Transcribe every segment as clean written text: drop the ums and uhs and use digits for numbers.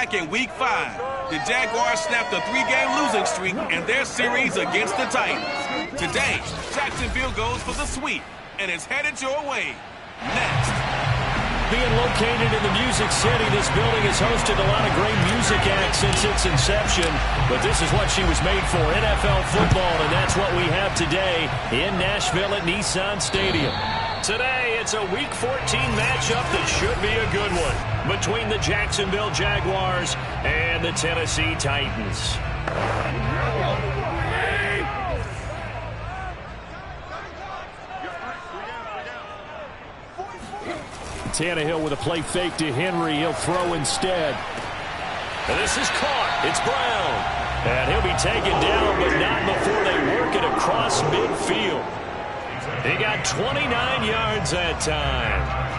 back in Week 5. The Jaguars snapped a 3-game losing streak in their series against the Titans. Today, Jacksonville goes for the sweep and is headed your way. Next. Being located in the Music City, this building has hosted a lot of great music acts since its inception. But this is what she was made for, NFL football, and that's what we have today in Nashville at Nissan Stadium. Today, it's a Week 14 matchup that should be a good one between the Jacksonville Jaguars and the Tennessee Titans. Tannehill with a play fake to Henry. He'll throw instead. And this is caught. It's Brown. And he'll be taken down, but not before they work it across midfield. He got 29 yards that time.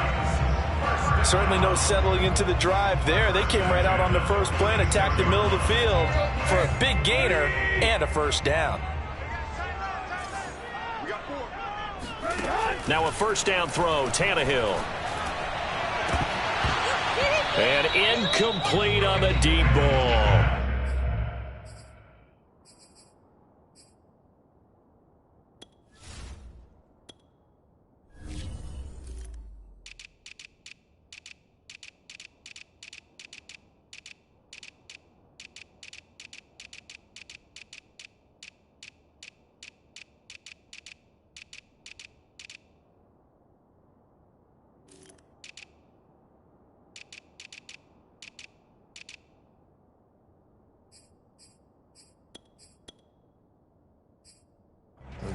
Certainly no settling into the drive there. They came right out on the first play and attacked the middle of the field for a big gainer and a first down. Now a first down throw, Tannehill. And incomplete on the deep ball.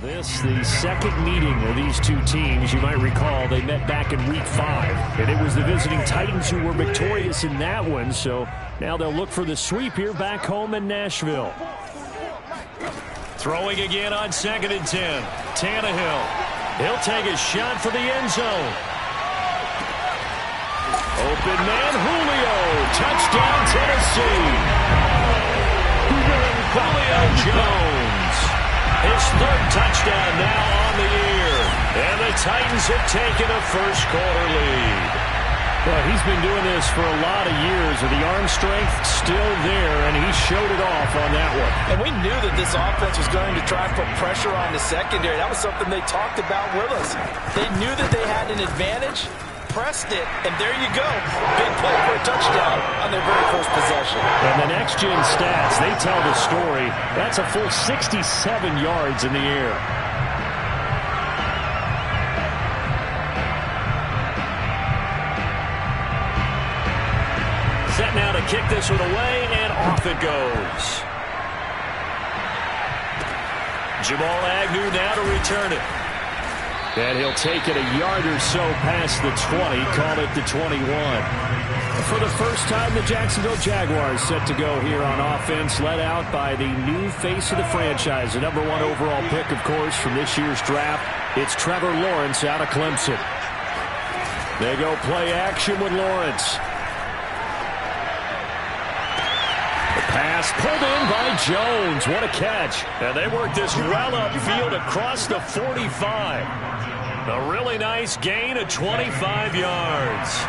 This, the second meeting of these two teams. You might recall they met back in Week 5, and it was the visiting Titans who were victorious in that one, so now they'll look for the sweep here back home in Nashville. Throwing again on 2nd and 10. Tannehill. He'll take a shot for the end zone. Open man, Julio. Touchdown, Tennessee. Julio Jones. His third touchdown now on the year. And the Titans have taken a first-quarter lead. Well, he's been doing this for a lot of years, with the arm strength still there, and he showed it off on that one. And we knew that this offense was going to try and put pressure on the secondary. That was something they talked about with us. They knew that they had an advantage, pressed it, and there you go. Big play for a touchdown on their very first possession. And the next-gen stats, they tell the story. That's a full 67 yards in the air. Set now to kick this one away, and off it goes. Jamal Agnew now to return it. And he'll take it a yard or so past the 20, call it the 21. For the first time, the Jacksonville Jaguars set to go here on offense, led out by the new face of the franchise, the #1 overall pick, of course, from this year's draft. It's Trevor Lawrence out of Clemson. They go play action with Lawrence. The pass pulled in by Jones. What a catch. And they work this well upfield across the 45. A really nice gain of 25 yards.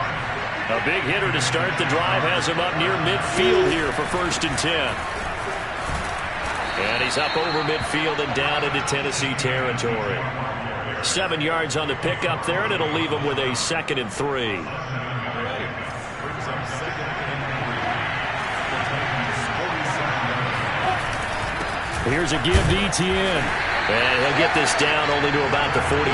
A big hitter to start the drive has him up near midfield here for 1st and 10. And he's up over midfield and down into Tennessee territory. 7 yards on the pickup there, and it'll leave him with a 2nd and 3. Here's a give to Etienne. And he'll get this down only to about the 46.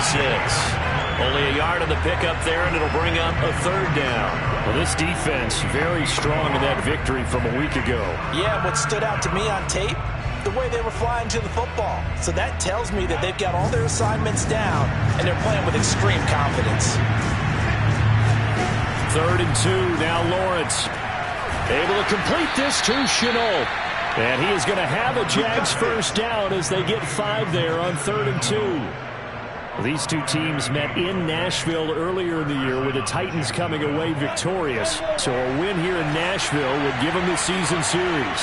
Only a yard on the pickup there, and it'll bring up a 3rd down. Well, this defense very strong in that victory from a week ago. Yeah, what stood out to me on tape, the way they were flying to the football. So that tells me that they've got all their assignments down, and they're playing with extreme confidence. 3rd and 2, now Lawrence. Able to complete this to Chenault. And he is going to have a Jags first down as they get 5 there on 3rd and 2. These two teams met in Nashville earlier in the year, with the Titans coming away victorious. So a win here in Nashville would give them the season series.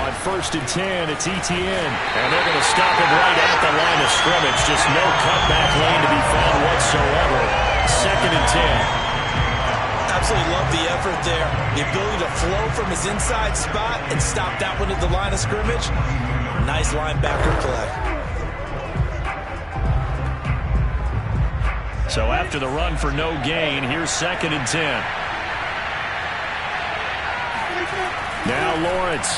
On 1st and 10, it's Etienne. And they're going to stop him right at the line of scrimmage. Just no cutback lane to be found whatsoever. 2nd and 10. Absolutely love the effort there. The ability to flow from his inside spot and stop that one at the line of scrimmage. Nice linebacker play. So after the run for no gain, here's 2nd and 10. Now Lawrence.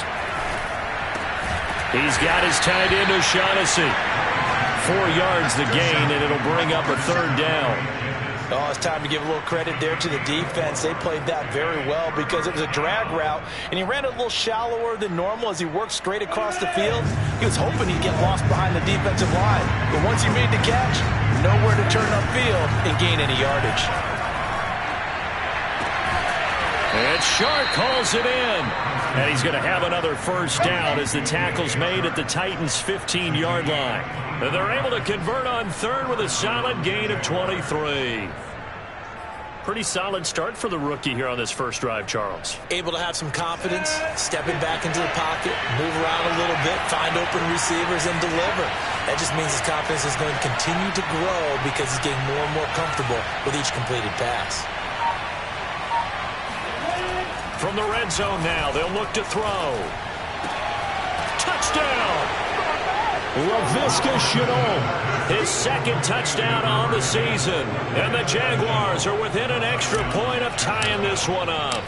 He's got his tight end O'Shaughnessy. 4 yards the gain, and it'll bring up a 3rd down. Oh, it's time to give a little credit there to the defense. They played that very well because it was a drag route, and he ran a little shallower than normal as he worked straight across the field. He was hoping he'd get lost behind the defensive line, but once he made the catch, nowhere to turn upfield and gain any yardage. And Shark calls it in. And he's going to have another 1st down as the tackle's made at the Titans' 15-yard line. And they're able to convert on 3rd with a solid gain of 23. Pretty solid start for the rookie here on this first drive, Charles. Able to have some confidence, stepping back into the pocket, move around a little bit, find open receivers, and deliver. That just means his confidence is going to continue to grow because he's getting more and more comfortable with each completed pass. From the red zone now, they'll look to throw. Touchdown! Laviska Shenault, his 2nd touchdown on the season. And the Jaguars are within an extra point of tying this one up.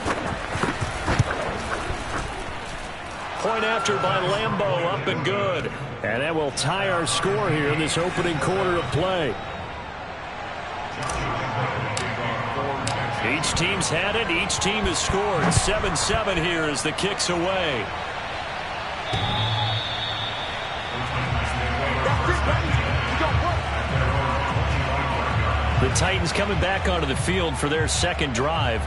Point after by Lambeau, up and good. And that will tie our score here in this opening quarter of play. Each team's had it. Each team has scored. 7-7 here as the kick's away. The Titans coming back onto the field for their 2nd drive.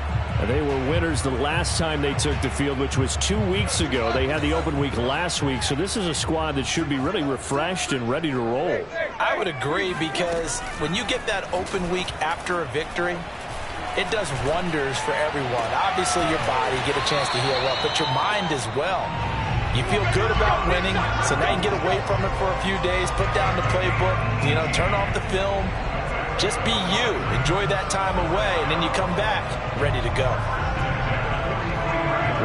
They were winners the last time they took the field, which was 2 weeks ago. They had the open week last week, so this is a squad that should be really refreshed and ready to roll. I would agree, because when you get that open week after a victory, it does wonders for everyone. Obviously, your body, get a chance to heal up, but your mind as well. You feel good about winning, so now you can get away from it for a few days, put down the playbook, turn off the film. Just be you. Enjoy that time away, and then you come back ready to go.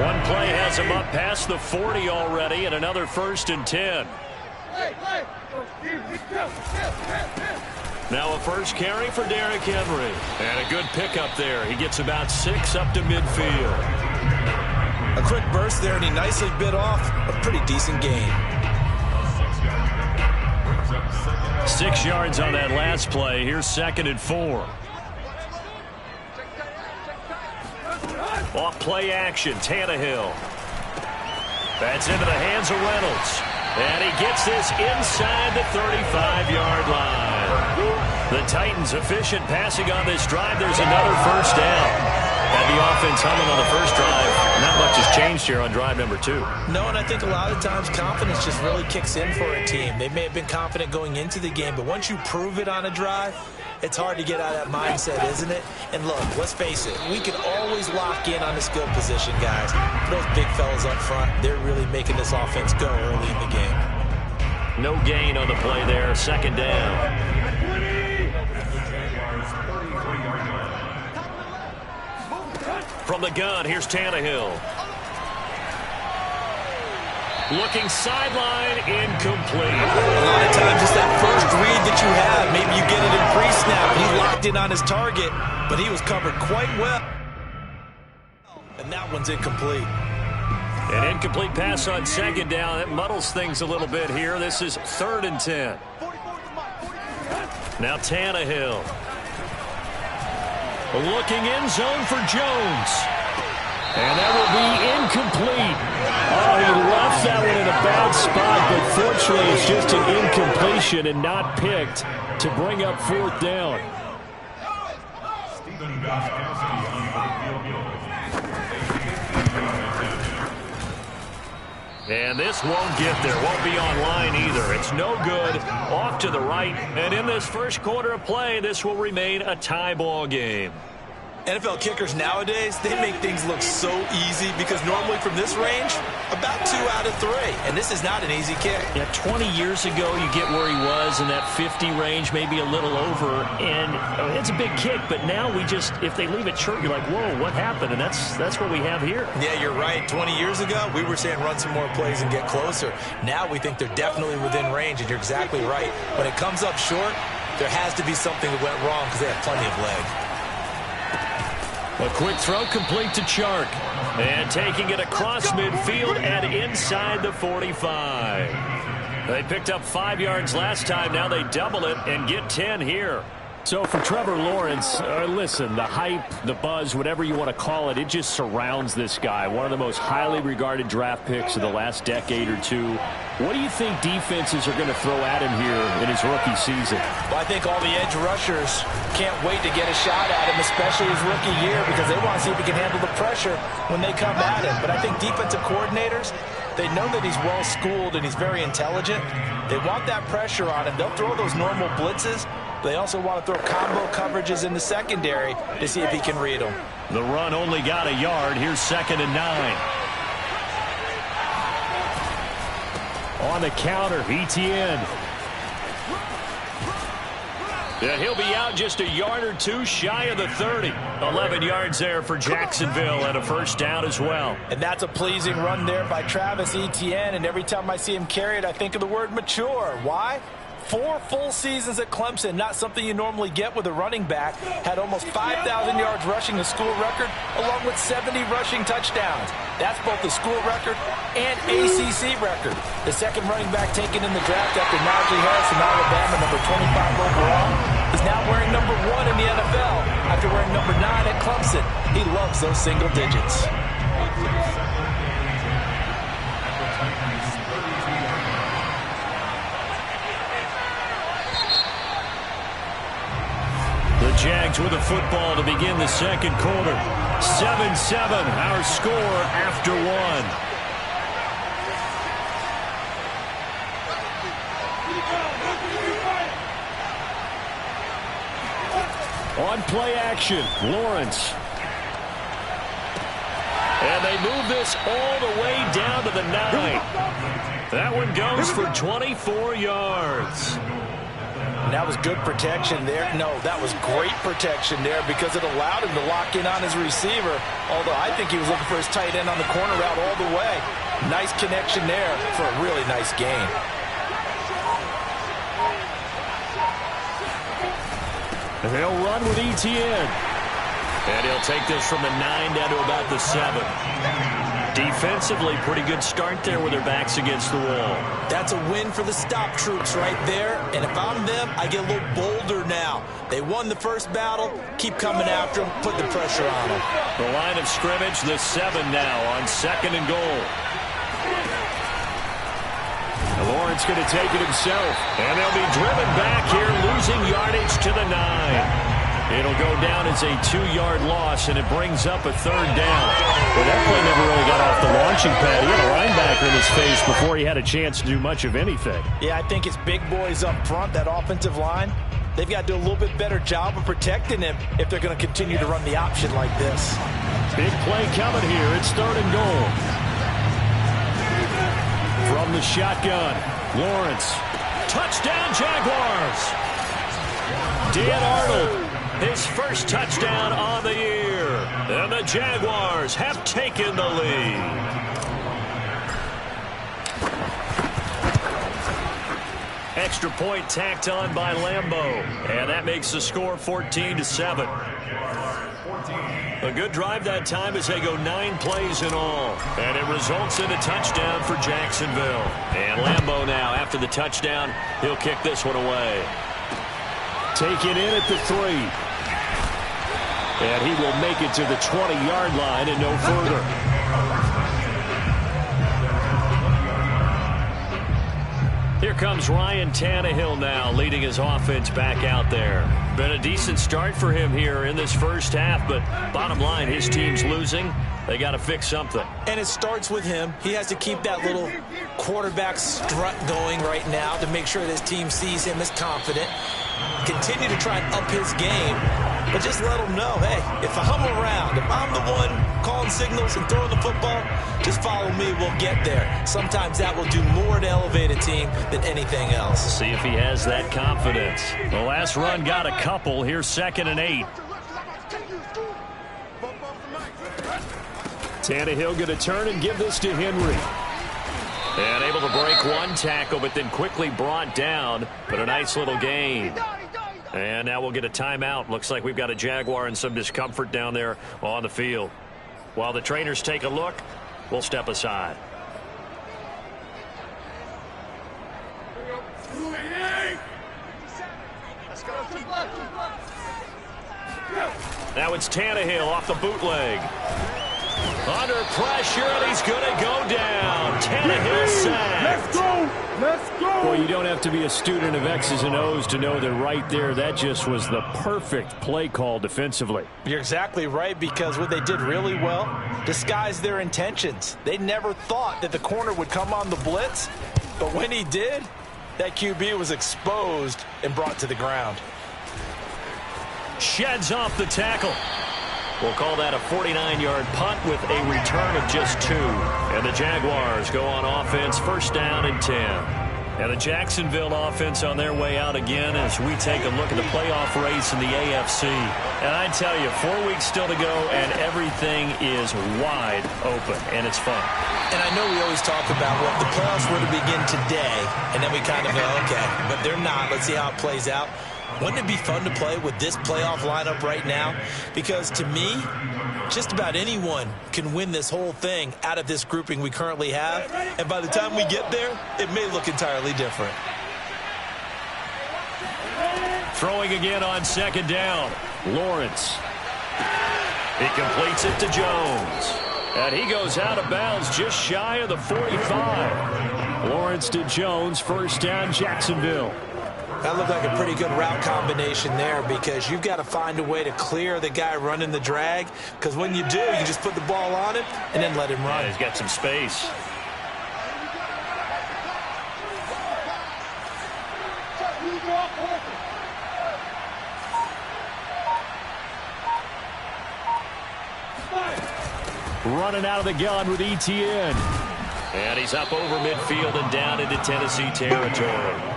One play has him up past the 40 already, and another 1st and 10. Now a 1st carry for Derrick Henry. And a good pickup there. He gets about 6 up to midfield. A quick burst there, and he nicely bit off a pretty decent gain. 6 yards on that last play. Here's 2nd and 4. Off play action, Tannehill. That's into the hands of Reynolds. And he gets this inside the 35-yard line. The Titans efficient passing on this drive. There's another 1st down. And the offense humming on the 1st drive. Not much has changed here on drive number 2. No, and I think a lot of times confidence just really kicks in for a team. They may have been confident going into the game, but once you prove it on a drive, it's hard to get out of that mindset, isn't it? And look, let's face it, we can always lock in on the skill position, guys. Those big fellas up front, they're really making this offense go early in the game. No gain on the play there. 2nd down. From the gun, here's Tannehill. Looking sideline, incomplete. A lot of times it's that first read that you have. Maybe you get it in pre-snap. He locked in on his target, but he was covered quite well. And that one's incomplete. An incomplete pass on 2nd down. That muddles things a little bit here. This is 3rd and 10. Now Tannehill. Looking in zone for Jones. And that will be incomplete. Oh, he left that one in a bad spot, but fortunately it's just an incompletion and not picked to bring up 4th down. And this won't get there. Won't be online either. It's no good. Off to the right. And in this first quarter of play, this will remain a tie ball game. NFL kickers nowadays, they make things look so easy because normally from this range, about 2 out of 3. And this is not an easy kick. Yeah, 20 years ago, you get where he was in that 50 range, maybe a little over. And it's a big kick, but now we just, if they leave it short, you're like, whoa, what happened? And that's what we have here. Yeah, you're right. 20 years ago, we were saying run some more plays and get closer. Now we think they're definitely within range, and you're exactly right. When it comes up short, there has to be something that went wrong because they have plenty of leg. A quick throw complete to Chark. And taking it across midfield and inside the 45. They picked up 5 yards last time. Now they double it and get 10 here. So for Trevor Lawrence, listen, the hype, the buzz, whatever you want to call it, it just surrounds this guy. One of the most highly regarded draft picks of the last decade or two. What do you think defenses are going to throw at him here in his rookie season? Well, I think all the edge rushers can't wait to get a shot at him, especially his rookie year, because they want to see if he can handle the pressure when they come at him. But I think defensive coordinators, they know that he's well-schooled and he's very intelligent. They want that pressure on him. They'll throw those normal blitzes. They also want to throw combo coverages in the secondary to see if he can read them. The run only got a yard. Here's 2nd and 9. On the counter, Etienne. Yeah, he'll be out just a yard or two shy of the 30. 11 yards there for Jacksonville and a first down as well. And that's a pleasing run there by Travis Etienne. And every time I see him carry it, I think of the word mature. Why? 4 full seasons at Clemson, not something you normally get with a running back. Had almost 5,000 yards rushing, the school record, along with 70 rushing touchdowns. That's both the school record and ACC record. The second running back taken in the draft after Najee Harris from Alabama, number 25 overall, is now wearing number 1 in the NFL after wearing number 9 at Clemson. He loves those single digits. Jags with a football to begin the second quarter. 7-7, our score after 1. On play action, Lawrence. And they move this all the way down to the 9. That one goes for 24 yards. And that was good protection there. No, that was great protection there because it allowed him to lock in on his receiver. Although I think he was looking for his tight end on the corner route all the way. Nice connection there for a really nice gain. And they'll run with Etienne. And he'll take this from the 9 down to about the 7. Defensively, pretty good start there with their backs against the wall. That's a win for the stop troops right there. And if I'm them, I get a little bolder now. They won the first battle. Keep coming after them. Put the pressure on them. The line of scrimmage, the 7 now on 2nd and goal. And Lawrence going to take it himself. And they'll be driven back here, losing yardage to the 9. It'll go down as a 2-yard loss, and it brings up a 3rd down. Well, that play never really got off the launching pad. He had a linebacker in his face before he had a chance to do much of anything. Yeah, I think it's big boys up front, that offensive line. They've got to do a little bit better job of protecting him if they're going to continue to run the option like this. Big play coming here. It's 3rd and goal. From the shotgun, Lawrence. Touchdown, Jaguars. Dan Arnold. His first touchdown on the year. And the Jaguars have taken the lead. Extra point tacked on by Lambeau. And that makes the score 14-7. A good drive that time as they go 9 plays in all. And it results in a touchdown for Jacksonville. And Lambeau now, after the touchdown, he'll kick this one away. Taken in at the 3. And he will make it to the 20-yard line and no further. Here comes Ryan Tannehill now, leading his offense back out there. Been a decent start for him here in this first half, but bottom line, his team's losing. They got to fix something. And it starts with him. He has to keep that little quarterback strut going right now to make sure that his team sees him as confident. Continue to try and up his game. but just let them know, hey, if I'm around, if I'm the one calling signals and throwing the football, just follow me, we'll get there. Sometimes that will do more to elevate a team than anything else. See if he has that confidence. The last run got a couple. Here's 2nd and 8. Tannehill going to turn and give this to Henry. And able to break one tackle, but then quickly brought down. But a nice little gain. And now we'll get a timeout. Looks like we've got a Jaguar in some discomfort down there on the field. While the trainers take a look, we'll step aside. Now it's Tannehill off the bootleg. Under pressure, and he's going to go down. Tannehill sacked. Let's go. Let's go. Well, you don't have to be a student of X's and O's to know that right there, that just was the perfect play call defensively. You're exactly right, because what they did really well, disguised their intentions. They never thought that the corner would come on the blitz, but when he did, that QB was exposed and brought to the ground. Sheds off the tackle. We'll call that a 49-yard punt with a return of just 2. And the Jaguars go on offense, 1st down and 10. And the Jacksonville offense on their way out again as we take a look at the playoff race in the AFC. And I tell you, 4 weeks still to go, and everything is wide open, and it's fun. And I know we always talk about, well, if the playoffs were to begin today, and then we kind of go, okay, but they're not. Let's see how it plays out. Wouldn't it be fun to play with this playoff lineup right now? Because to me, just about anyone can win this whole thing out of this grouping we currently have. And by the time we get there, it may look entirely different. Throwing again on 2nd down. Lawrence. He completes it to Jones. And he goes out of bounds just shy of the 45. Lawrence to Jones, 1st down, Jacksonville. That looked like a pretty good route combination there, because you've got to find a way to clear the guy running the drag, because when you do, you just put the ball on him and then let him run. Yeah, he's got some space. Running out of the gun with ETN. And he's up over midfield and down into Tennessee territory.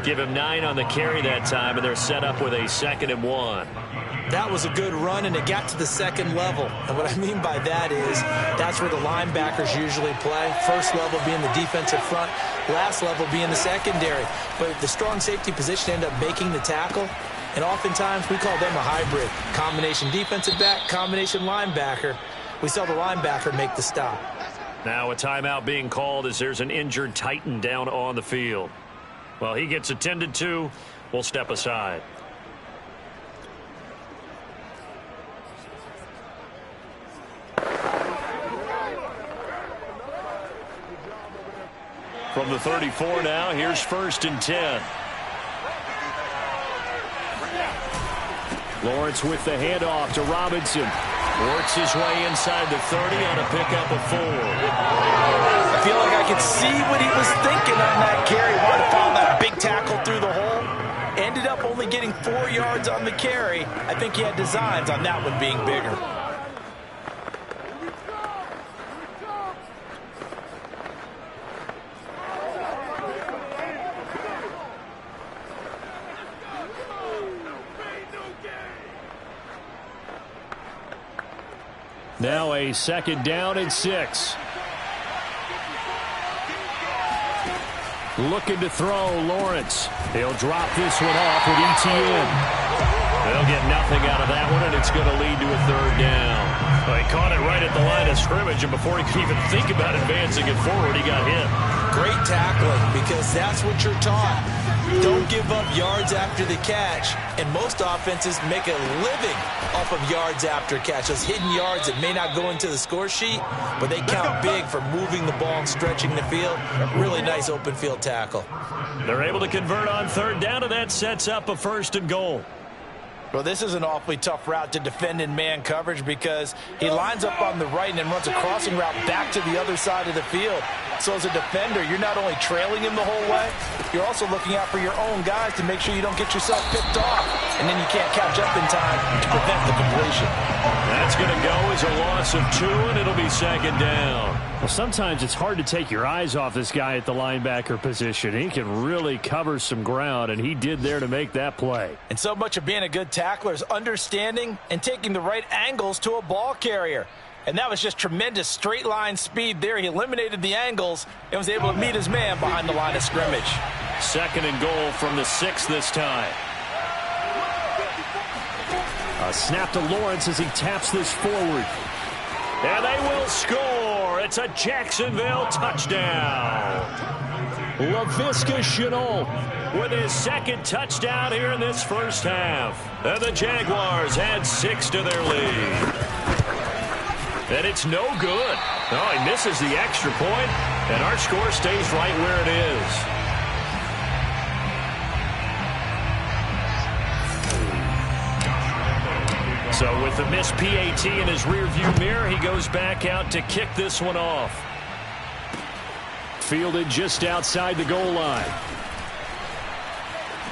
Give him 9 on the carry that time, and they're set up with a 2nd and 1. That was a good run, and it got to the 2nd level. And what I mean by that is that's where the linebackers usually play. First level being the defensive front, last level being the secondary. But the strong safety position ended up making the tackle, and oftentimes we call them a hybrid. Combination defensive back, combination linebacker. We saw the linebacker make the stop. Now a timeout being called as there's an injured Titan down on the field. Well, he gets attended to. We'll step aside. From the 34 now, here's 1st and 10. Lawrence with the handoff to Robinson. Works his way inside the 30 on a pickup of 4. I feel like I could see what he was thinking on that carry. Wanted to follow that big tackle through the hole. Ended up only getting 4 yards on the carry. I think he had designs on that one being bigger. Now a 2nd down and 6. Looking to throw, Lawrence. He'll drop this one off with ETN. They'll get nothing out of that one, and it's going to lead to a 3rd down. Well, he caught it right at the line of scrimmage, and before he could even think about advancing it forward, he got hit. Great tackling, because that's what you're taught. Don't give up yards after the catch, and most offenses make a living off of yards after catch. Those hidden yards that may not go into the score sheet, but they count big for moving the ball and stretching the field. Really nice open field tackle. They're able to convert on 3rd down, and that sets up a 1st and goal. Well, this is an awfully tough route to defend in man coverage, because he lines up on the right and then runs a crossing route back to the other side of the field. So as a defender, you're not only trailing him the whole way, you're also looking out for your own guys to make sure you don't get yourself picked off. And then you can't catch up in time to prevent the completion. That's going to go as a loss of 2, and it'll be second down. Well, sometimes it's hard to take your eyes off this guy at the linebacker position. He can really cover some ground, and he did there to make that play. And so much of being a good tackler is understanding and taking the right angles to a ball carrier. And that was just tremendous straight line speed there. He eliminated the angles and was able to meet his man behind the line of scrimmage. Second and goal from the 6 this time. A snap to Lawrence as he taps this forward. And they will score. It's a Jacksonville touchdown. Laviska Shenault with his second touchdown here in this first half. And the Jaguars add 6 to their lead. And it's no good. Oh, he misses the extra point, and our score stays right where it is. So with the missed PAT in his rearview mirror, he goes back out to kick this one off. Fielded just outside the goal line.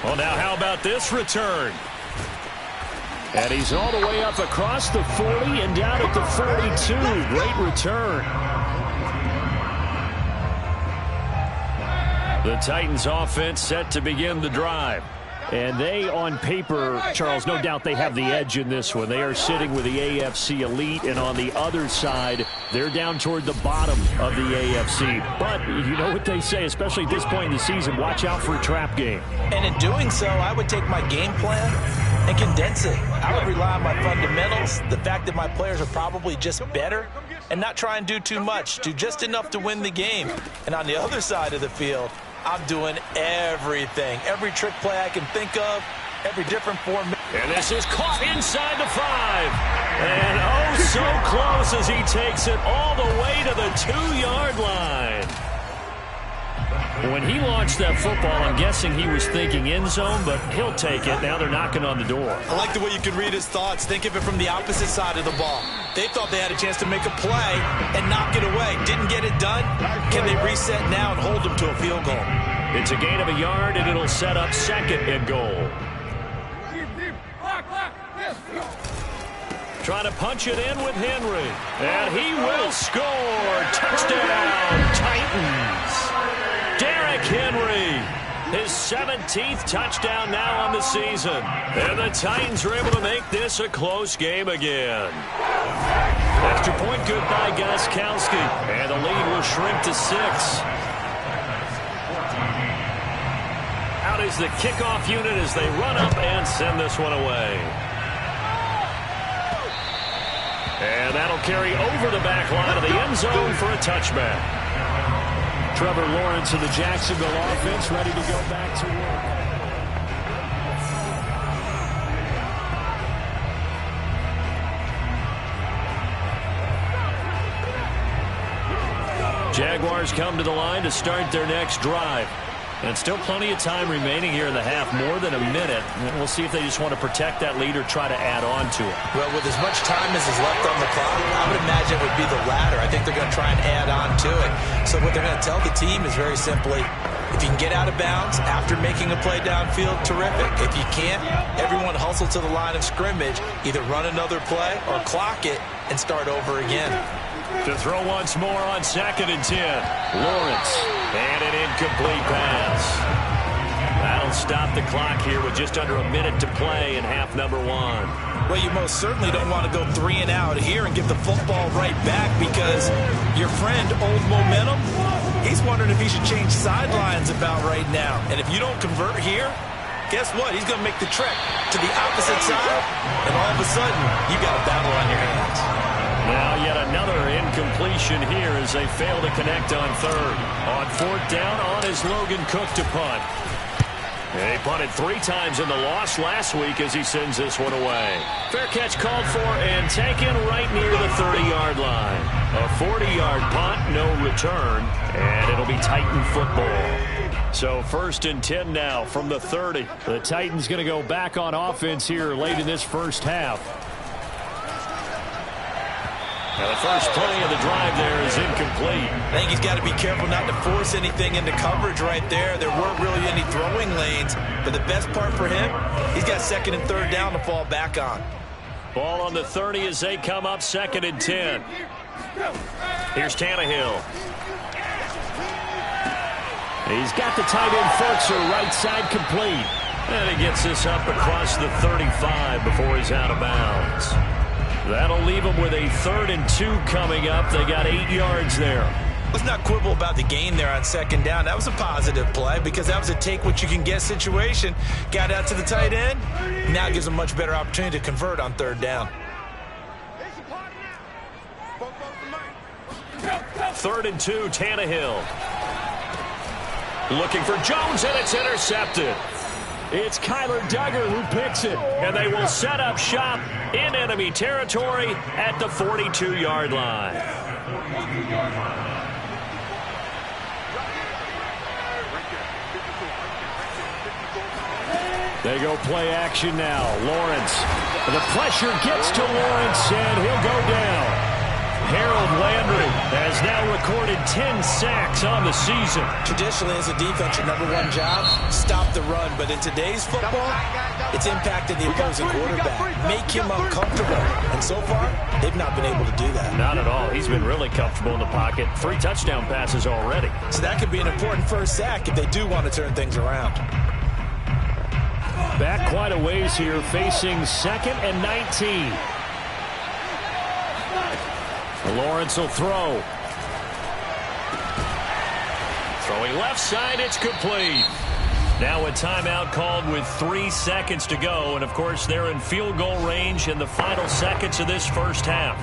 Well, now how about this return? And he's all the way up across the 40 and down at the 42. Great return. The Titans offense set to begin the drive. And they, on paper, Charles, no doubt they have the edge in this one. They are sitting with the AFC elite, and on the other side, they're down toward the bottom of the AFC. But you know what they say, especially at this point in the season, watch out for a trap game. And in doing so, I would take my game plan and condense it. I would rely on my fundamentals, the fact that my players are probably just better, and not try and do too much, do just enough to win the game. And on the other side of the field, I'm doing everything, every trick play I can think of, every different form. And this is caught inside the 5. And oh, so close as he takes it all the way to the 2-yard line. When he launched that football, I'm guessing he was thinking end zone, but he'll take it. Now they're knocking on the door. I like the way you can read his thoughts. Think of it from the opposite side of the ball. They thought they had a chance to make a play and knock it away. Didn't get it done. Can they reset now and hold them to a field goal? It's a gain of a yard, and it'll set up second and goal. Trying to punch it in with Henry. And he will score. Touchdown, Titans. Derrick Henry, his 17th touchdown now on the season. And the Titans are able to make this a close game again. Extra point good by Gostkowski. And the lead will shrink to 6. Out is the kickoff unit as they run up and send this one away. And that'll carry over the back line of the end zone for a touchback. Trevor Lawrence of the Jacksonville offense ready to go back to work. Jaguars come to the line to start their next drive. And still plenty of time remaining here in the half, more than a minute. And we'll see if they just want to protect that lead or try to add on to it. Well, with as much time as is left on the clock, I would imagine it would be the latter. I think they're going to try and add on to it. So what they're going to tell the team is very simply, if you can get out of bounds after making a play downfield, terrific. If you can't, everyone hustle to the line of scrimmage, either run another play or clock it and start over again. To throw once more on 2nd and 10. Lawrence, and an incomplete pass. That'll stop the clock here with just under a minute to play in half number 1. Well, you most certainly don't want to go 3 and out here and give the football right back, because your friend, Old Momentum, he's wondering if he should change sidelines about right now. And if you don't convert here, guess what? He's going to make the trek to the opposite side, and all of a sudden, you got a battle on your hands. Now yet another incompletion here as they fail to connect on 3rd. On 4th down, on is Logan Cook to punt. He punted 3 times in the loss last week as he sends this one away. Fair catch called for and taken right near the 30-yard line. A 40-yard punt, no return, and it'll be Titan football. So 1st and 10 now from the 30. The Titans going to go back on offense here late in this first half. Now the first play of the drive there is incomplete. incomplete. I think he's got to be careful not to force anything into coverage right there. There weren't really any throwing lanes, but the best part for him, he's got second and third down to fall back on. Ball on the 30 as they come up 2nd and 10. Here's Tannehill. He's got the tight end Fultzer right side complete. And he gets this up across the 35 before he's out of bounds. That'll leave him with a 3rd and 2 coming up. They got 8 yards there. Let's not quibble about the gain there on 2nd down. That was a positive play because that was a take-what-you-can-get situation. Got out to the tight end. Now gives him a much better opportunity to convert on 3rd down. 3rd and 2, Tannehill. Looking for Jones, and it's intercepted. It's Kyler Duggar who picks it, and they will set up shop in enemy territory at the 42-yard line. They go play action now. Lawrence. The pressure gets to Lawrence, and he'll go down. Harold Landry has now recorded 10 sacks on the season. Traditionally, as a defense, your #1 job, stop the run. But in today's football, it's impacted the opposing quarterback. Make him uncomfortable. And so far, they've not been able to do that. Not at all. He's been really comfortable in the pocket. 3 touchdown passes already. So that could be an important first sack if they do want to turn things around. Back quite a ways here, facing 2nd and 19. Lawrence will throw. Throwing left side, it's complete. Now a timeout called with 3 seconds to go. And, of course, they're in field goal range in the final seconds of this first half.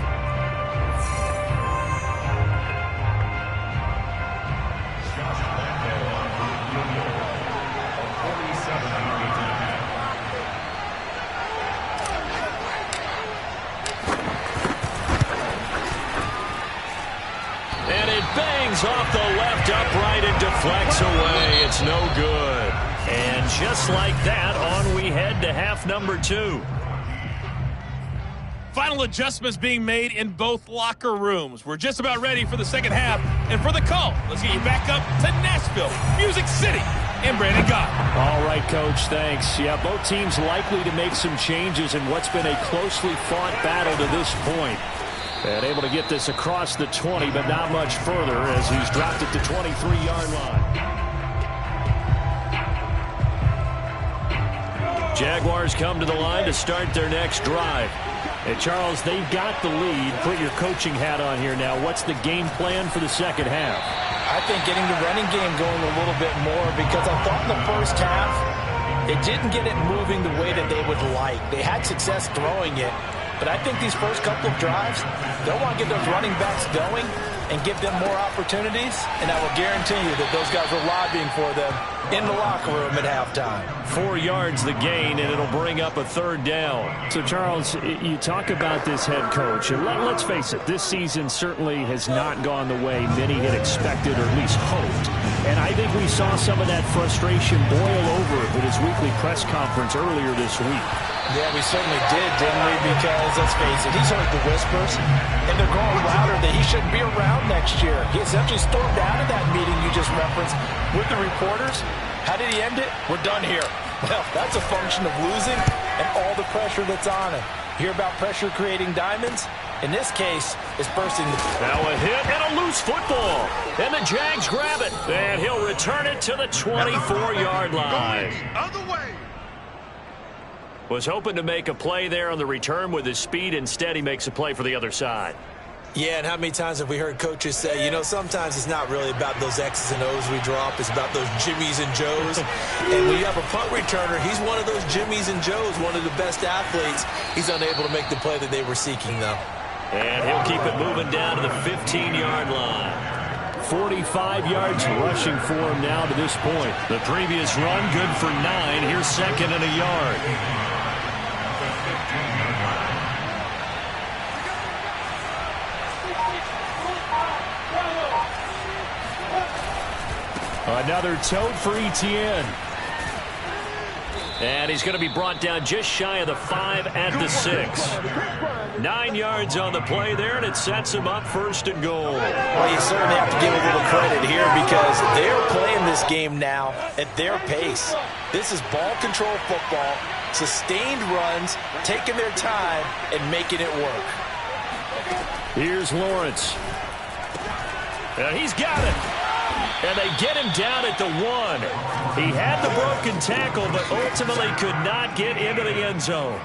Off the left upright and deflects away. It's no good. And just like that, on we head to half number 2. Final adjustments being made in both locker rooms. We're just about ready for the second half. And for the call, let's get you back up to Nashville, Music City, and Brandon Gott. All right, Coach, thanks. Yeah, both teams likely to make some changes in what's been a closely fought battle to this point. And able to get this across the 20, but not much further as he's dropped it to 23-yard line. Jaguars come to the line to start their next drive. And, Charles, they've got the lead. Put your coaching hat on here now. What's the game plan for the second half? I think getting the running game going a little bit more because I thought in the first half they didn't get it moving the way that they would like. They had success throwing it. But I think these first couple of drives, they'll want to get those running backs going and give them more opportunities. And I will guarantee you that those guys were lobbying for them in the locker room at halftime. 4 yards the gain, and it'll bring up a 3rd down. So, Charles, you talk about this head coach, and let's face it, this season certainly has not gone the way many had expected or at least hoped. And I think we saw some of that frustration boil over at his weekly press conference earlier this week. Yeah, we certainly did, didn't we? Because, let's face it, he's heard the whispers, and they're growing louder that he shouldn't be around next year. He essentially stormed out of that meeting you just referenced with the reporters. How did he end it? We're done here. Well, that's a function of losing and all the pressure that's on him. Hear about pressure creating diamonds? In this case, it's bursting the... Now a hit and a loose football. And the Jags grab it. And he'll return it to the 24-yard line. Other way. Was hoping to make a play there on the return with his speed. Instead, he makes a play for the other side. Yeah, and how many times have we heard coaches say, you know, sometimes it's not really about those X's and O's we drop. It's about those Jimmies and Joes. And when you have a punt returner, he's one of those Jimmies and Joes, one of the best athletes. He's unable to make the play that they were seeking, though. And he'll keep it moving down to the 15-yard line. 45 yards rushing for him now to this point. The previous run, good for 9. Here's 2nd and a yard. Another tote for Etienne. And he's going to be brought down just shy of the 5 at the 6. 9 yards on the play there, and it sets him up 1st and goal. Well, you certainly have to give a little credit here because they're playing this game now at their pace. This is ball control football, sustained runs, taking their time, and making it work. Here's Lawrence. And he's got it. And they get him down at the 1. He had the broken tackle, but ultimately could not get into the end zone.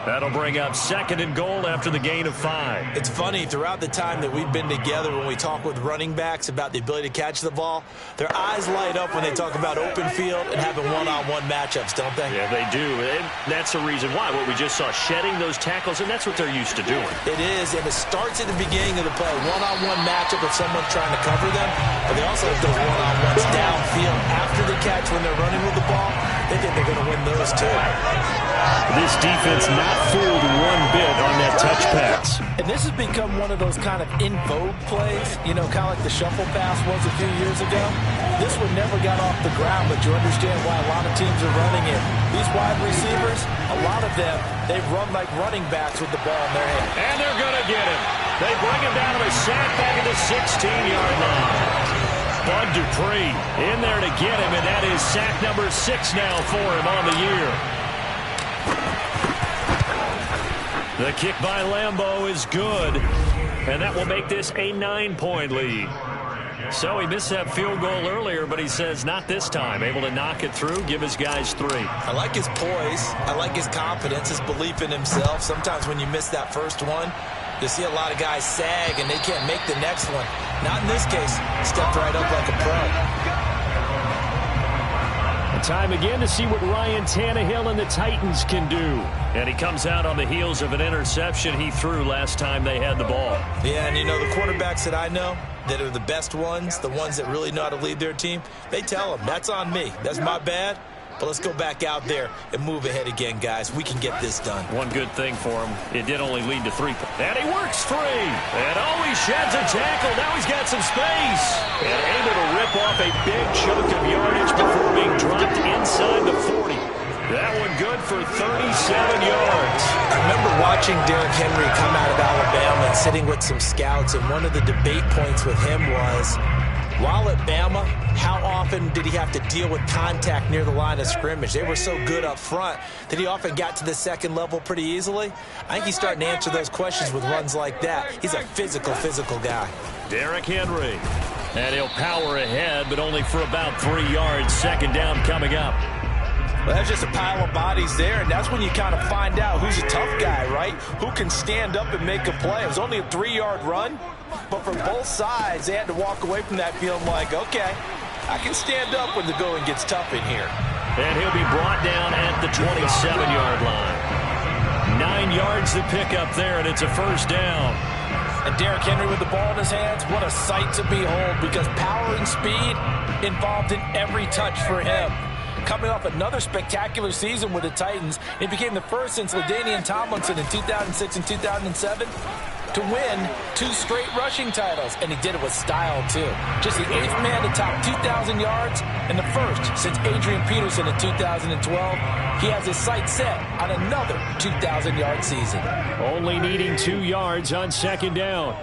That'll bring up 2nd and goal after the gain of 5. It's funny, throughout the time that we've been together, when we talk with running backs about the ability to catch the ball, their eyes light up when they talk about open field and having one-on-one matchups, don't they? Yeah, they do. And that's the reason why. What we just saw, shedding those tackles, and that's what they're used to doing. It is, and it starts at the beginning of the play. One-on-one matchup with someone trying to cover them, but they also have those one-on-ones downfield after the catch when they're running with the ball. They think they're going to win those too. This defense not fooled one bit on that touch pass. And this has become one of those kind of in vogue plays, you know, kind of like the shuffle pass was a few years ago. This one never got off the ground, but you understand why a lot of teams are running it. These wide receivers, a lot of them, they run like running backs with the ball in their hand. And they're going to get him. They bring him down to a sack back at the 16-yard line. Bud Dupree in there to get him, and that is sack number 6 now for him on the year. The kick by Lambeau is good, and that will make this a 9-point lead. So he missed that field goal earlier, but he says not this time. Able to knock it through, give his guys 3. I like his poise. I like his confidence, his belief in himself. Sometimes when you miss that first one, you see a lot of guys sag, and they can't make the next one. Not in this case. Stepped right up like a pro. Time again to see what Ryan Tannehill and the Titans can do. And he comes out on the heels of an interception he threw last time they had the ball. Yeah, and you know, the quarterbacks that I know that are the best ones, the ones that really know how to lead their team, they tell them, that's on me. That's my bad. But let's go back out there and move ahead again, guys. We can get this done. One good thing for him, it did only lead to 3. And he works 3. And he sheds a tackle. Now he's got some space. And able to rip off a big chunk of yardage before being dropped inside the 40. That one good for 37 yards. I remember watching Derrick Henry come out of Alabama and sitting with some scouts, and one of the debate points with him was, while at Bama, how often did he have to deal with contact near the line of scrimmage? They were so good up front that he often got to the second level pretty easily. I think he's starting to answer those questions with runs like that. He's a physical guy. Derrick Henry. And he'll power ahead, but only for about 3 yards. 2nd down coming up. Well, that's just a pile of bodies there, and that's when you kind of find out who's a tough guy, right? Who can stand up and make a play. It was only a 3-yard run, but for both sides, they had to walk away from that feeling like, okay, I can stand up when the going gets tough in here. And he'll be brought down at the 27-yard line. 9 yards to pick up there, and it's a 1st down. And Derrick Henry with the ball in his hands, what a sight to behold, because power and speed involved in every touch for him. Coming off another spectacular season with the Titans, he became the first since LaDainian Tomlinson in 2006 and 2007 to win 2 straight rushing titles, and he did it with style too. Just the 8th man to top 2,000 yards and the first since Adrian Peterson in 2012. He has his sights set on another 2,000-yard season. Only needing 2 yards on 2nd down.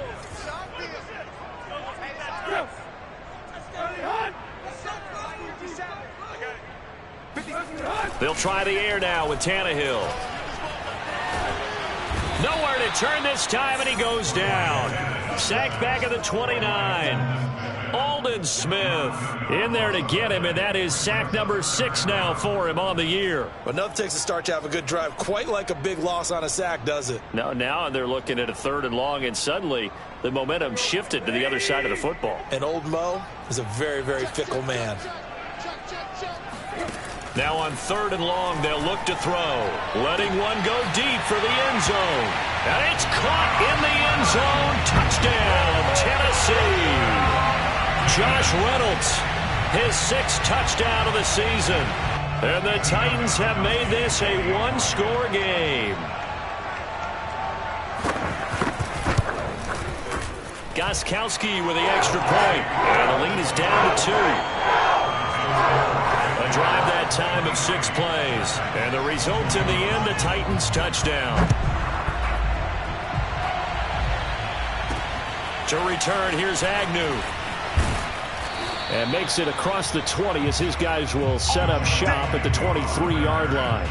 They'll try the air now with Tannehill. Nowhere to turn this time, and he goes down. Sacked back at the 29. Aldon Smith in there to get him, and that is sack number 6 now for him on the year. But enough takes a start to have a good drive. Quite like a big loss on a sack, does it? Now they're looking at a 3rd and long, and suddenly the momentum shifted to the other side of the football. And old Mo is a very, very fickle man. Now on 3rd and long, they'll look to throw. Letting one go deep for the end zone. And it's caught in the end zone. Touchdown, Tennessee. Josh Reynolds, his 6th touchdown of the season. And the Titans have made this a 1-score game. Gostkowski with the extra point. And the lead is down to 2. A drive that time of 6 plays. And the result in the end, a Titans touchdown. To return, here's Agnew. And makes it across the 20 as his guys will set up shop at the 23-yard line.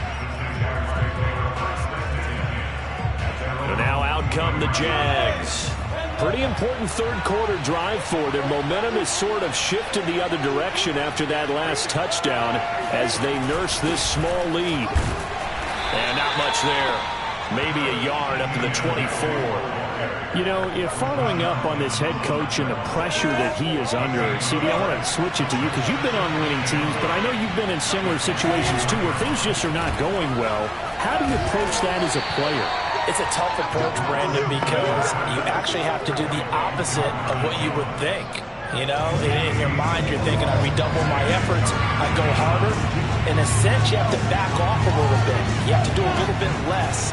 And now out come the Jags. Pretty important third-quarter drive for them. Momentum has sort of shifted the other direction after that last touchdown as they nurse this small lead. And not much there. Maybe a yard up to the 24. You know, if following up on this head coach and the pressure that he is under, CD, I want to switch it to you because you've been on winning teams, but I know you've been in similar situations too where things just are not going well. How do you approach that as a player? It's a tough approach, Brandon, because you actually have to do the opposite of what you would think. You know, in your mind, you're thinking, I redouble my efforts, I go harder. In a sense, you have to back off a little bit. You have to do a little bit less.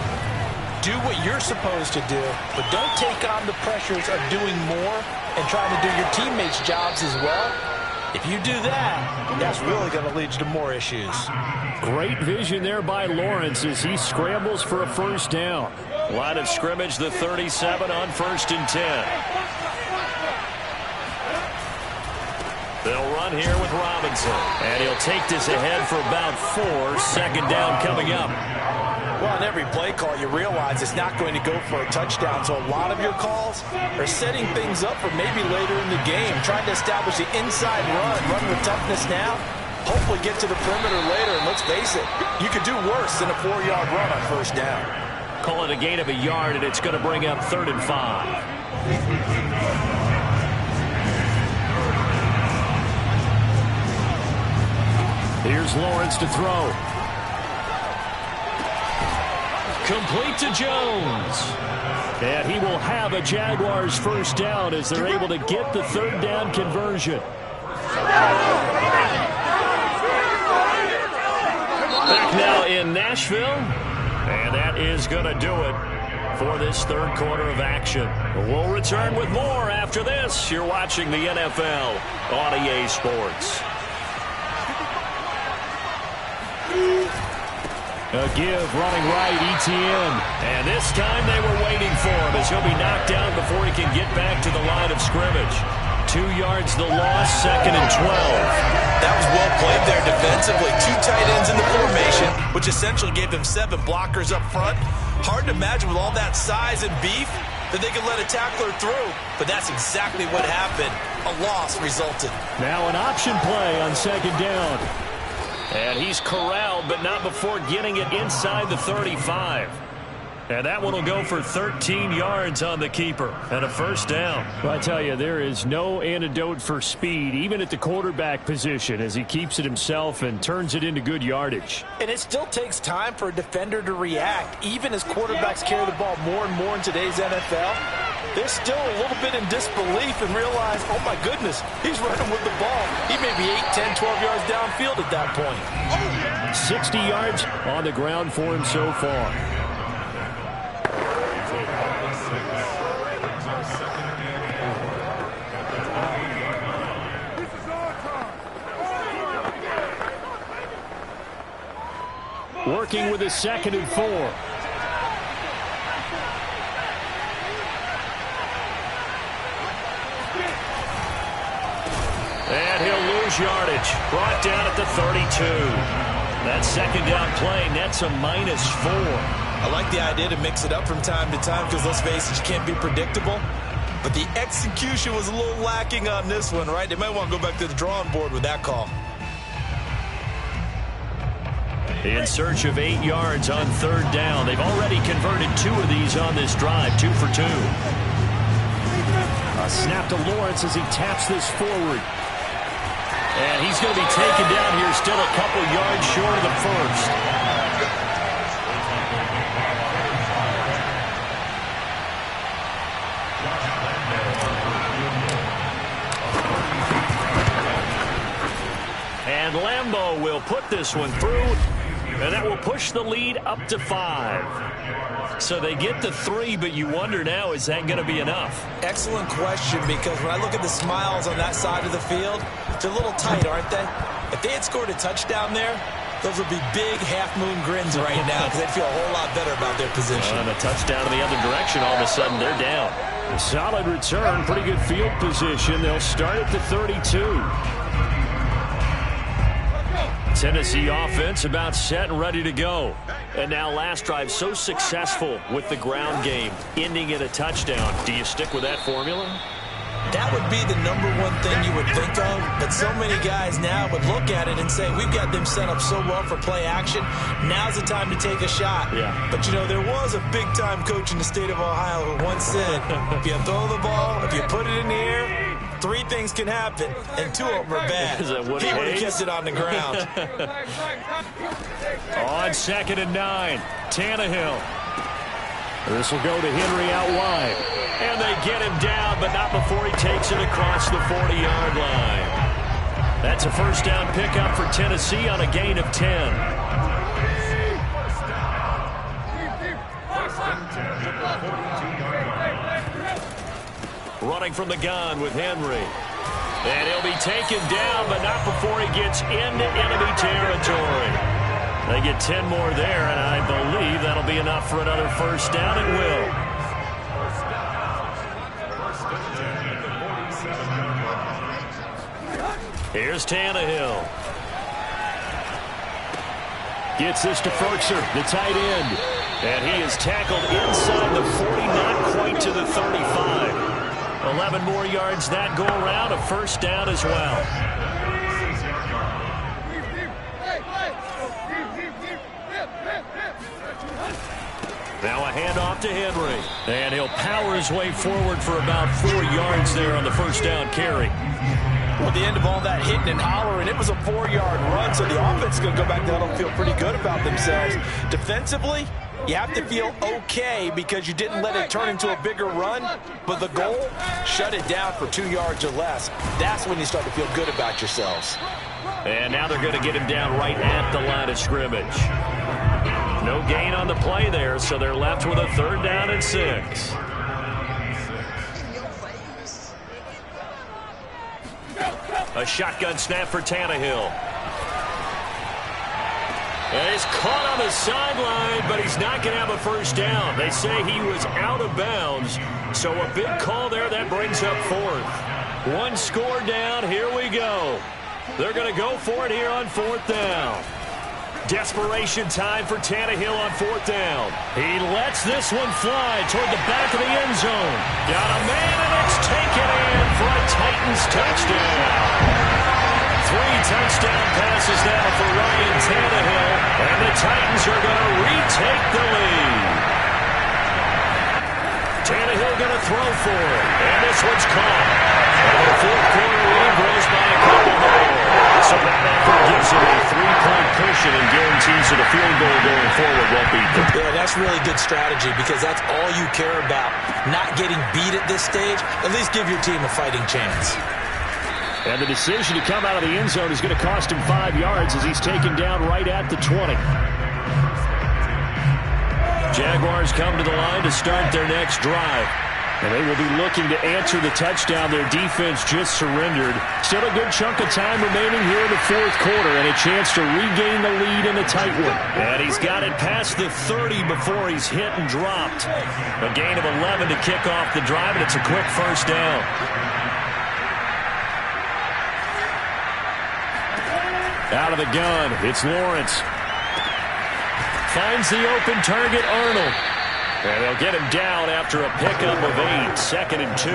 Do what you're supposed to do, but don't take on the pressures of doing more and trying to do your teammates' jobs as well. If you do that, that's really going to lead you to more issues. Great vision there by Lawrence as he scrambles for a first down. Line of scrimmage, the 37 on 1st and 10. They'll run here with Robinson. And he'll take this ahead for about 4. 2nd down coming up. Well, on every play call, you realize it's not going to go for a touchdown. So a lot of your calls are setting things up for maybe later in the game, trying to establish the inside run with toughness now. Hopefully get to the perimeter later, and let's face it, you could do worse than a 4-yard run on 1st down. Call it a gain of a yard, and it's going to bring up 3rd and 5. Here's Lawrence to throw. Complete to Jones. And he will have a Jaguars first down as they're able to get the 3rd down conversion. Back now in Nashville. And that is going to do it for this 3rd quarter of action. We'll return with more after this. You're watching the NFL on EA Sports. A give, running right, ETN. And this time they were waiting for him as he'll be knocked down before he can get back to the line of scrimmage. 2 yards the loss, 2nd and 12. That was well played there defensively. 2 tight ends in the formation, which essentially gave them 7 blockers up front. Hard to imagine with all that size and beef that they could let a tackler through. But that's exactly what happened. A loss resulted. Now an option play on 2nd down. And he's corralled, but not before getting it inside the 35. And that one will go for 13 yards on the keeper and a first down. Well, I tell you, there is no antidote for speed, even at the quarterback position, as he keeps it himself and turns it into good yardage. And it still takes time for a defender to react, even as quarterbacks carry the ball more and more in today's NFL. They're still a little bit in disbelief and realize, oh my goodness, he's running with the ball. He may be 8, 10, 12 yards downfield at that point. 60 yards on the ground for him so far. Working with a 2nd and 4. And he'll lose yardage. Brought down at the 32. That 2nd down play nets a -4. I like the idea to mix it up from time to time because, let's face it, you can't be predictable. But the execution was a little lacking on this one, right? They might want to go back to the drawing board with that call. In search of 8 yards on 3rd down. They've already converted 2 of these on this drive, 2 for 2. A snap to Lawrence as he taps this forward. And he's going to be taken down here still a couple yards short of the first. And Lambeau will put this one through. And that will push the lead up to 5. So they get the 3, but you wonder now, is that going to be enough? Excellent question, because when I look at the smiles on that side of the field, they're a little tight, aren't they? If they had scored a touchdown there, those would be big half-moon grins right now because they'd feel a whole lot better about their position. And a touchdown in the other direction, all of a sudden they're down. A solid return, pretty good field position. They'll start at the 32. Tennessee offense about set and ready to go. And now last drive so successful with the ground game, ending in a touchdown. Do you stick with that formula? That would be the #1 thing you would think of, but so many guys now would look at it and say, we've got them set up so well for play action, now's the time to take a shot. Yeah. But, you know, there was a big-time coach in the state of Ohio who once said, if you throw the ball, if you put it in the air, 3 things can happen, and 2 of them are bad. Is that what he he would have hates? kept it on the ground. On 2nd and 9, Tannehill. This will go to Henry out wide. And they get him down, but not before he takes it across the 40-yard line. That's a first down pickup for Tennessee on a gain of 10. Running from the gun with Henry. And he'll be taken down, but not before he gets into enemy territory. They get 10 more there, and I believe that'll be enough for another first down. It will. Here's Tannehill. Gets this to Ferkser, the tight end. And he is tackled inside the 40, not quite to the 35. 11 more yards that go around, a first down as well. Now a handoff to Henry. And he'll power his way forward for about 4 yards there on the first down carry. Well, at the end of all that hitting and hollering, it was a 4-yard run, so the offense is going to go back down and feel pretty good about themselves. Defensively, you have to feel okay because you didn't let it turn into a bigger run, but the goal, shut it down for 2 yards or less. That's when you start to feel good about yourselves. And now they're going to get him down right at the line of scrimmage. No gain on the play there, so they're left with a 3rd down and 6. A shotgun snap for Tannehill. And he's caught on the sideline, but he's not going to have a first down. They say he was out of bounds, so a big call there that brings up 4th. 1 score down, here we go. They're going to go for it here on 4th down. Desperation time for Tannehill on 4th down. He lets this one fly toward the back of the end zone. Got a man, and it's taken in for a Titans touchdown. 3 touchdown passes now for Ryan Tannehill, and the Titans are going to retake the lead. Tannehill going to throw for it, and this one's caught. And the 4th quarter lead grows by a couple more. So that effort gives him a 3-point cushion and guarantees that a field goal going forward won't beat them. Yeah, that's really good strategy because that's all you care about. Not getting beat at this stage. At least give your team a fighting chance. And the decision to come out of the end zone is going to cost him 5 yards as he's taken down right at the 20. Jaguars come to the line to start their next drive. And they will be looking to answer the touchdown their defense just surrendered. Still a good chunk of time remaining here in the 4th quarter and a chance to regain the lead in a tight one. And he's got it past the 30 before he's hit and dropped. A gain of 11 to kick off the drive, and it's a quick first down. Out of the gun, it's Lawrence. Finds the open target, Arnold. And they'll get him down after a pickup of 8, 2nd and 2.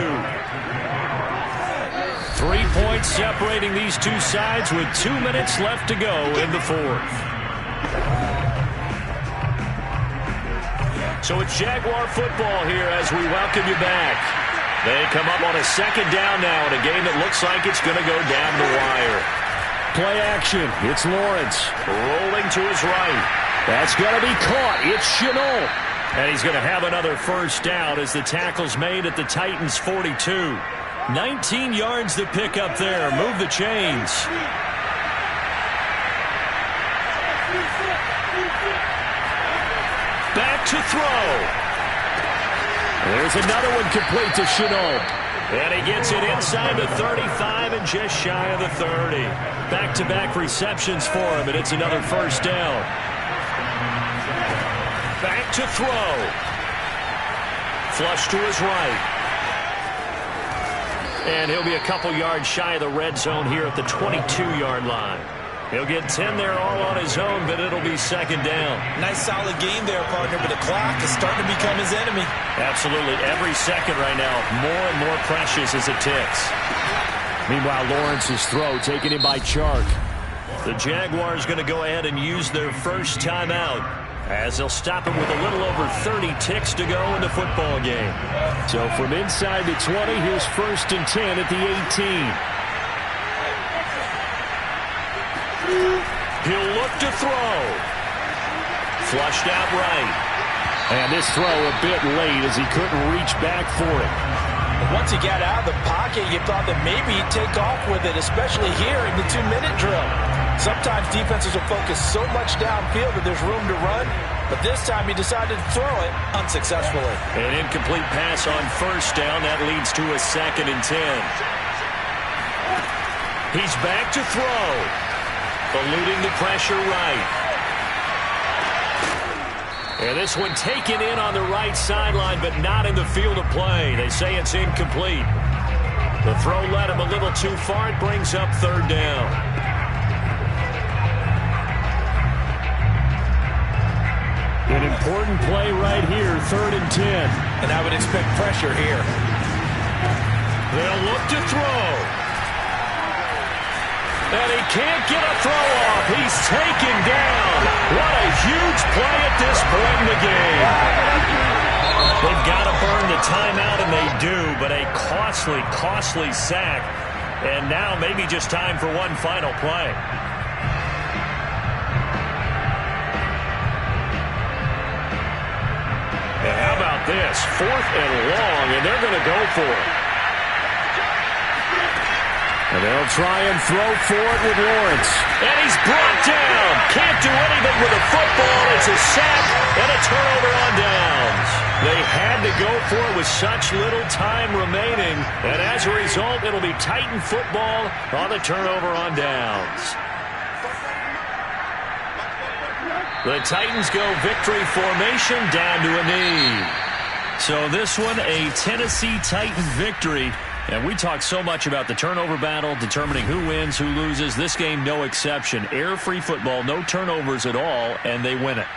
3 points separating these two sides with 2 minutes left to go in the 4th. So it's Jaguar football here as we welcome you back. They come up on a 2nd down now in a game that looks like it's going to go down the wire. Play action. It's Lawrence. Rolling to his right. That's going to be caught. It's Chenault. And he's going to have another first down as the tackle's made at the Titans' 42. 19 yards to pick up there. Move the chains. to throw. There's another one complete to Chenault. And he gets it inside the 35 and just shy of the 30. Back-to-back receptions for him, and it's another first down. Back to throw. Flush to his right. And he'll be a couple yards shy of the red zone here at the 22-yard line. He'll get 10 there all on his own, but it'll be second down. Nice solid game there, partner, but the clock is starting to become his enemy. Absolutely. Every second right now, more and more precious as it ticks. Meanwhile, Lawrence's throw taken in by Chark. The Jaguars going to go ahead and use their first timeout, as they'll stop him with a little over 30 ticks to go in the football game. So from inside the 20, here's 1st and 10 at the 18. He'll look to throw. Flushed out right. And this throw a bit late as he couldn't reach back for it. Once he got out of the pocket, you thought that maybe he'd take off with it, especially here in the 2-minute drill. Sometimes defenses will focus so much downfield that there's room to run, but this time he decided to throw it unsuccessfully. An incomplete pass on first down. That leads to a 2nd and 10. He's back to throw. Eluding the pressure right. And this one taken in on the right sideline, but not in the field of play. They say it's incomplete. The throw led him a little too far. It brings up 3rd down. An important play right here, 3rd and 10. And I would expect pressure here. They'll look to throw. And he can't get a throw off. He's taken down. What a huge play at this point in the game. They've got to burn the timeout, and they do, but a costly, costly sack. And now maybe just time for one final play. And how about this? 4th and long, and they're going to go for it. And they'll try and throw for it with Lawrence. And he's brought down. Can't do anything with the football. It's a sack and a turnover on downs. They had to go for it with such little time remaining. And as a result, it'll be Titan football on the turnover on downs. The Titans go victory formation down to a knee. So this one, a Tennessee Titan victory. And we talk so much about the turnover battle, determining who wins, who loses. This game, no exception. Air-free football, no turnovers at all, and they win it.